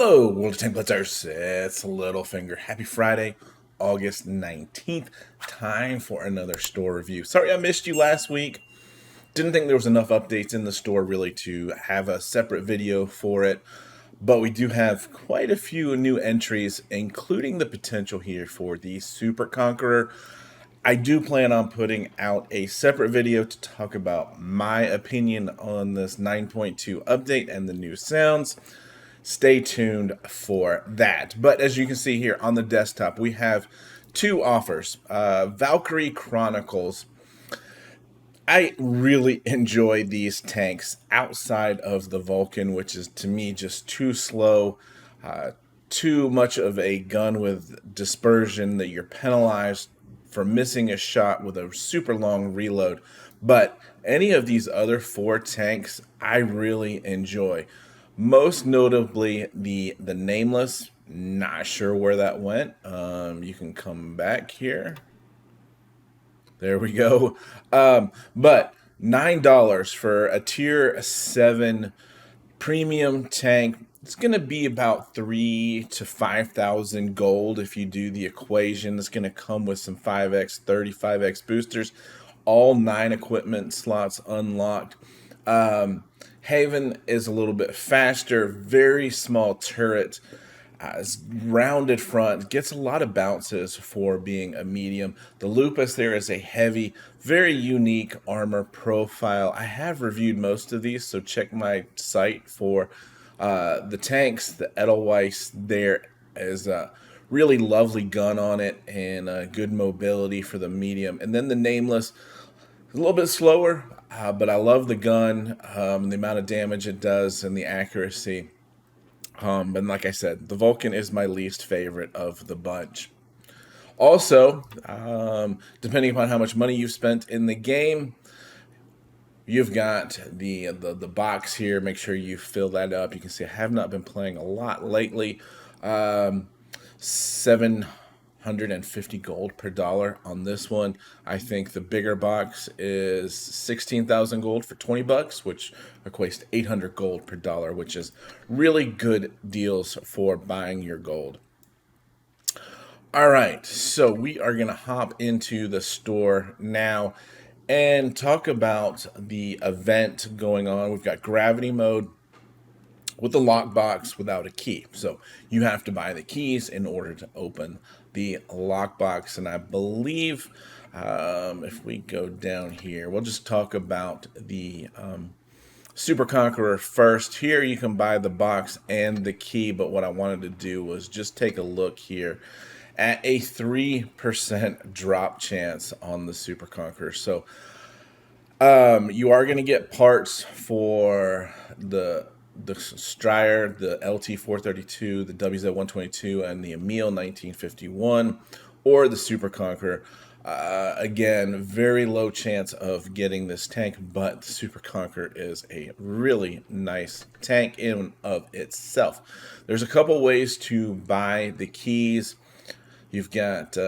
Hello, World of Tank Blitzers. It's Littlefinger. Happy Friday, August 19th. Time for another store review. Sorry I missed you last week. Didn't think there was enough updates in the store really to have a separate video for it. But we do have quite a few new entries, including the potential here for the Supre Conqueror. I do plan on putting out a separate video to talk about my opinion on this 9.2 update and the new sounds. Stay tuned for that. But as you can see here on the desktop, we have two offers. Valkyrie Chronicles. I really enjoy these tanks outside of the Vulcan, which is to me just too slow, too much of a gun with dispersion that you're penalized for missing a shot with a super long reload. But any of these other four tanks, I really enjoy. Most notably, the Nameless. Not sure where that went. You can come back here. There we go. But $9 for a tier 7 premium tank. It's going to be about 3 to 5,000 gold if you do the equation. It's going to come with some 5x, 35x boosters. All 9 equipment slots unlocked. Haven is a little bit faster, very small turret, rounded front, gets a lot of bounces for being a medium. The Lupus there is a heavy, very unique armor profile. I have reviewed most of these, so check my site for the tanks. The Edelweiss there is a really lovely gun on it and good mobility for the medium. And then the Nameless, a little bit slower, but I love the gun, the amount of damage it does, and the accuracy. And like I said, the Vulcan is my least favorite of the bunch. Also, depending upon how much money you've spent in the game, you've got the box here. Make sure you fill that up. You can see I have not been playing a lot lately. 750 gold per dollar on this one. I think the bigger box is 16,000 gold for 20 bucks, which equates to 800 gold per dollar, which is really good deals for buying your gold. All right, so we are going to hop into the store now and talk about the event going on. We've got gravity mode with the lockbox without a key. So you have to buy the keys in order to open the lockbox. And I believe if we go down here, we'll just talk about the Supre Conqueror first. Here you can buy the box and the key, but what I wanted to do was just take a look here at a 3% drop chance on the Supre Conqueror. So you are going to get parts for the Strider, the LT432, the WZ122, and the Emil 1951, or the Supre Conqueror. Again, very low chance of getting this tank, but the Supre Conqueror is a really nice tank in of itself. There's a couple ways to buy the keys. You've got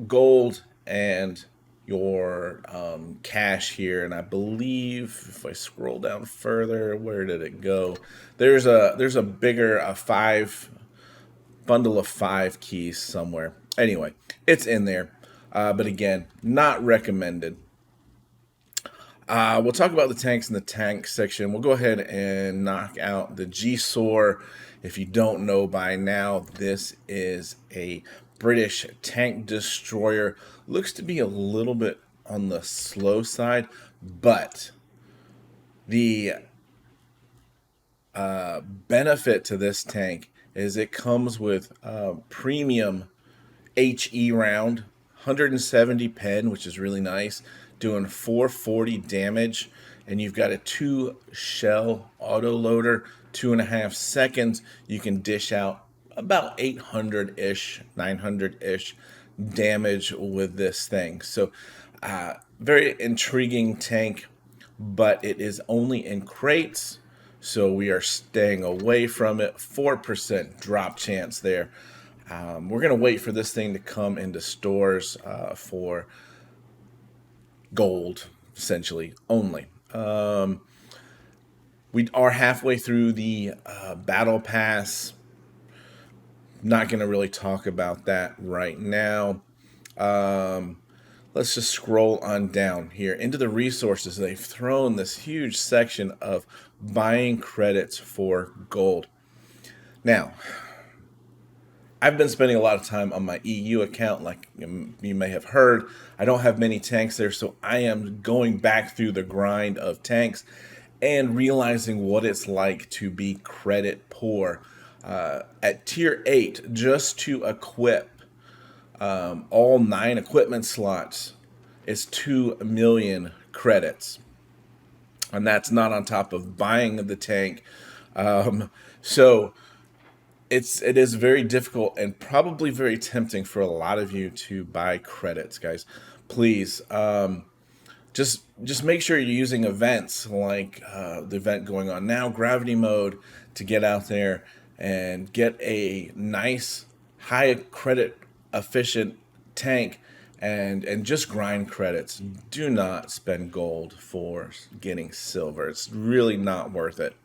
gold and your cash here, and I believe if I scroll down further, where did it go? There's a bigger bundle of 5 keys somewhere. Anyway, it's in there, but again, not recommended. We'll talk about the tanks in the tank section. We'll go ahead and knock out the G-Sor. If you don't know by now, this is a British tank destroyer. Looks to be a little bit on the slow side, but the benefit to this tank is it comes with premium HE round, 170 pen, which is really nice, doing 440 damage, and you've got a 2 shell auto loader, 2.5 seconds. You can dish out about 800-ish, 900-ish damage with this thing. So very intriguing tank, but it is only in crates, so we are staying away from it. 4% drop chance there. We're going to wait for this thing to come into stores for gold, essentially, only. We are halfway through the battle pass Not going to really talk about that right now. Um, let's just scroll on down here into the resources. They've thrown this huge section of buying credits for gold. Now, I've been spending a lot of time on my EU account, like you may have heard. I don't have many tanks there, so I am going back through the grind of tanks and realizing what it's like to be credit poor. At tier 8, just to equip all 9 equipment slots is 2 million credits. And that's not on top of buying the tank. So it is very difficult and probably very tempting for a lot of you to buy credits, guys. Please, just make sure you're using events like the event going on now, gravity mode, to get out there and get a nice high credit efficient tank and just grind credits. Do not spend gold for getting silver. It's really not worth it.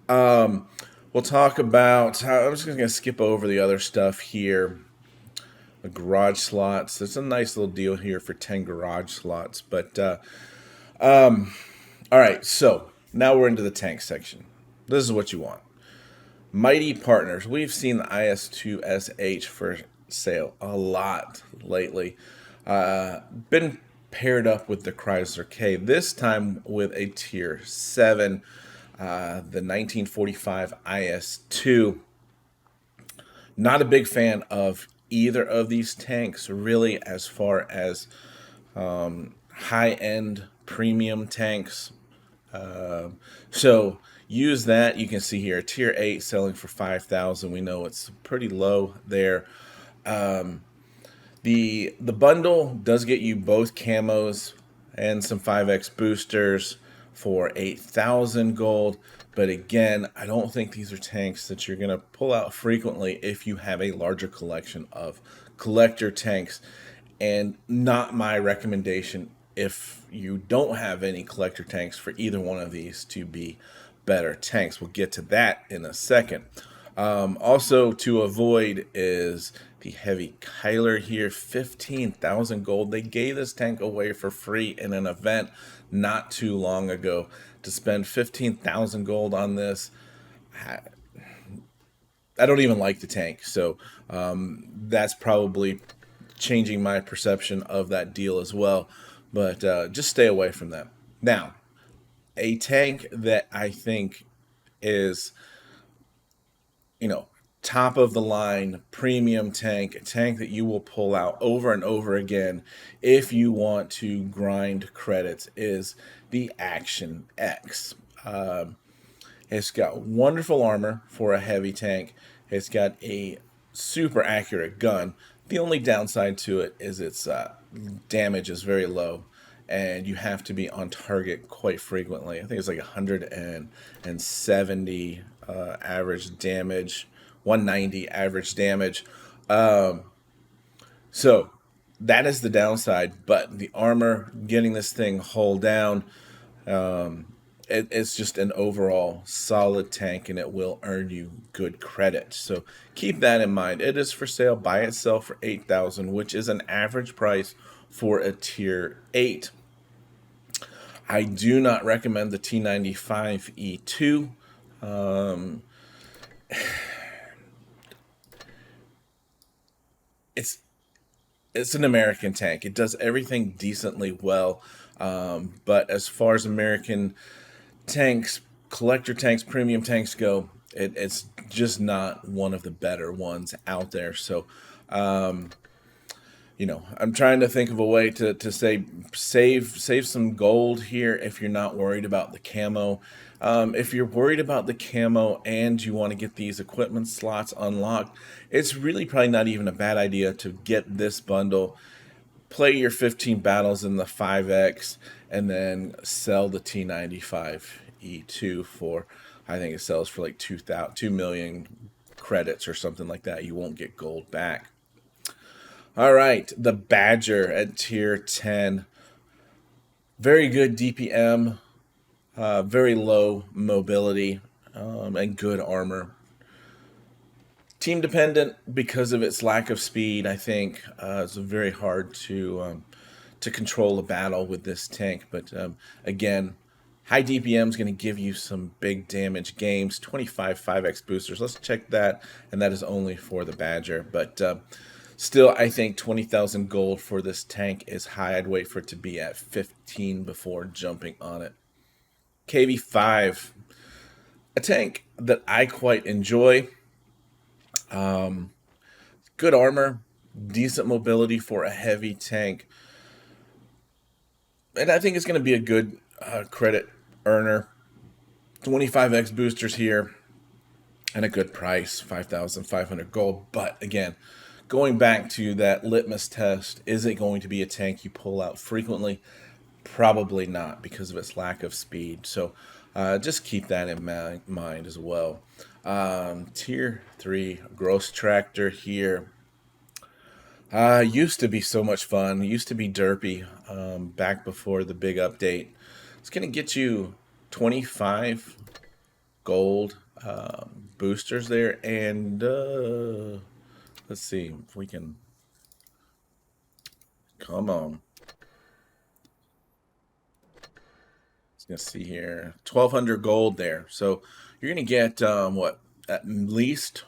We'll talk about, I'm just going to skip over the other stuff here. The garage slots. There's a nice little deal here for 10 garage slots. But, all right, so now we're into the tank section. This is what you want. Mighty Partners. We've seen the IS-2SH for sale a lot lately. Been paired up with the Chrysler K, this time with a tier 7. The 1945 IS-2. Not a big fan of either of these tanks, really, as far as high-end premium tanks. So use that. You can see here, tier 8 selling for 5,000. We know it's pretty low there. The bundle does get you both camos and some 5x boosters for 8,000 gold. But again, I don't think these are tanks that you're going to pull out frequently if you have a larger collection of collector tanks. And not my recommendation if you don't have any collector tanks for either one of these to be better tanks. We'll get to that in a second. Also to avoid is the heavy Keiler here, 15,000 gold. They gave this tank away for free in an event not too long ago. To spend 15,000 gold on this, I don't even like the tank. So that's probably changing my perception of that deal as well. But just stay away from that. Now, a tank that I think is, top of the line premium tank, a tank that you will pull out over and over again if you want to grind credits, is the Action X. It's got wonderful armor for a heavy tank. It's got a super accurate gun. The only downside to it is its damage is very low, and you have to be on target quite frequently. I think it's like 170 average damage, 190 average damage. So that is the downside, but the armor, getting this thing hull down, it's just an overall solid tank, and it will earn you good credit. So keep that in mind. It is for sale by itself for 8,000, which is an average price for a tier 8. I do not recommend the T95E2. It's an American tank. It does everything decently well, but as far as American tanks, collector tanks, premium tanks go, it's just not one of the better ones out there. So, I'm trying to think of a way to say save some gold here if you're not worried about the camo. If you're worried about the camo and you want to get these equipment slots unlocked, it's really probably not even a bad idea to get this bundle, play your 15 battles in the 5X, and then sell the T95E2 for, I think it sells for like 2 million credits or something like that. You won't get gold back. All right, the Badger at tier 10. Very good DPM, very low mobility, and good armor. Team dependent because of its lack of speed. I think it's very hard to control a battle with this tank. But again, high DPM is going to give you some big damage games. 25 5x boosters. Let's check that, and that is only for the Badger. But still, I think 20,000 gold for this tank is high. I'd wait for it to be at 15 before jumping on it. KV5, a tank that I quite enjoy. Good armor, decent mobility for a heavy tank. And I think it's going to be a good credit earner. 25x boosters here and a good price, 5,500 gold. But again, going back to that litmus test, is it going to be a tank you pull out frequently? Probably not, because of its lack of speed. So just keep that in mind as well. Tier 3 Gross Tractor here. Used to be so much fun. Used to be derpy back before the big update. It's going to get you 25 gold boosters there. And let's see if we can... Come on. Let's see here. 1,200 gold there. So you're going to get, what, at least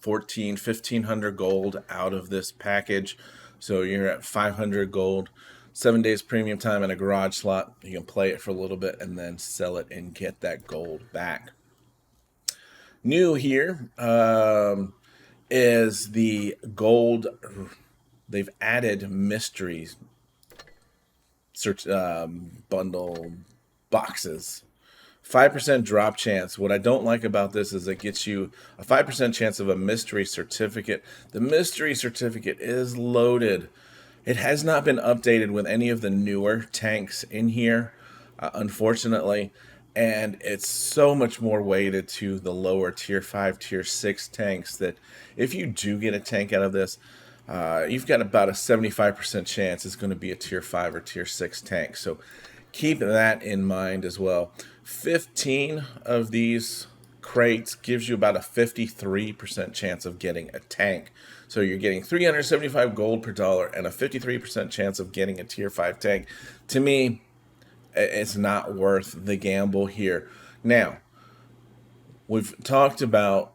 1,500 gold out of this package. So you're at 500 gold, 7 days premium time and a garage slot. You can play it for a little bit and then sell it and get that gold back. New here is the gold. They've added mysteries search bundle boxes. 5% drop chance. What I don't like about this is it gets you a 5% chance of a mystery certificate. The mystery certificate is loaded. It has not been updated with any of the newer tanks in here, unfortunately. And it's so much more weighted to the lower tier 5, tier 6 tanks that if you do get a tank out of this, you've got about a 75% chance it's going to be a tier 5 or tier 6 tank. So keep that in mind as well. 15 of these crates gives you about a 53% chance of getting a tank. So you're getting 375 gold per dollar and a 53% chance of getting a tier 5 tank. To me, it's not worth the gamble here. Now, we've talked about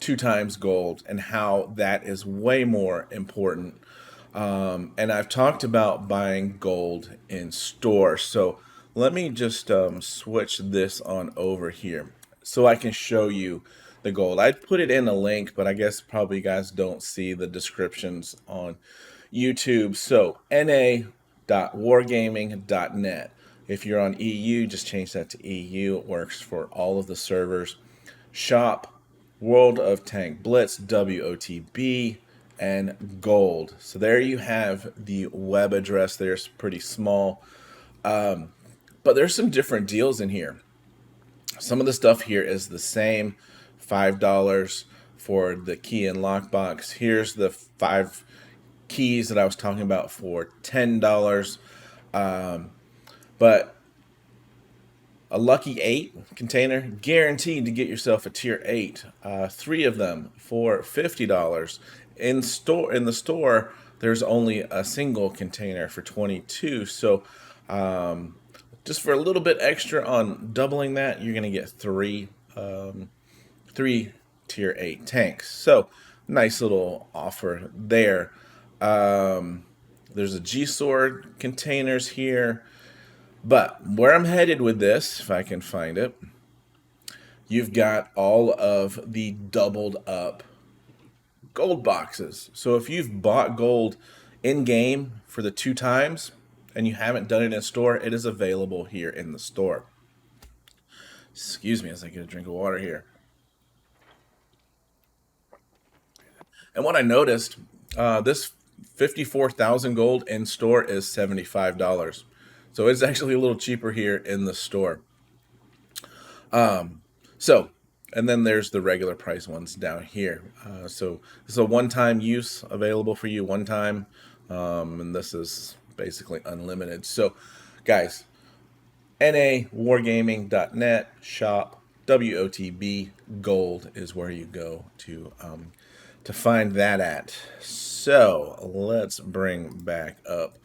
2 times gold and how that is way more important. And I've talked about buying gold in store. So let me just switch this on over here so I can show you the gold. I'd put it in a link, but I guess probably you guys don't see the descriptions on YouTube. So na.wargaming.net. If you're on EU, just change that to EU. It works for all of the servers. Shop, World of Tank Blitz, WOTB, and gold. So there you have the web address. There's pretty small. But there's some different deals in here. Some of the stuff here is the same. $5 for the key and lockbox. Here's the 5 keys that I was talking about for $10. But a lucky 8 container, guaranteed to get yourself a tier 8. 3 of them for $50. In the store, there's only a single container for 22. So just for a little bit extra on doubling that, you're going to get 3 tier 8 tanks. So nice little offer there. There's a G-Sword containers here. But where I'm headed with this, if I can find it, you've got all of the doubled up gold boxes. So if you've bought gold in-game for the 2 times and you haven't done it in store, it is available here in the store. Excuse me as I get a drink of water here. And what I noticed, this 54,000 gold in store is $75. So it's actually a little cheaper here in the store. And then there's the regular price ones down here. So this is a one-time use available for you one time. And this is basically unlimited. So guys, nawargaming.net, shop, WOTB Gold is where you go to find that at. So let's bring back up.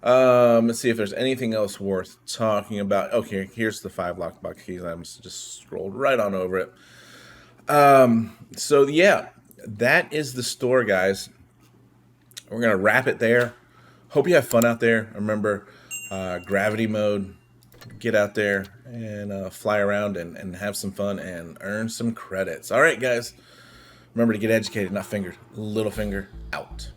Let's see if there's anything else worth talking about. Okay, here's the 5 lockbox keys. I just scrolled right on over it. So yeah, that is the store, guys. We're gonna wrap it there. Hope you have fun out there. Remember, gravity mode. Get out there and fly around and have some fun and earn some credits. All right, guys. Remember to get educated, not fingered. Littlefinger out.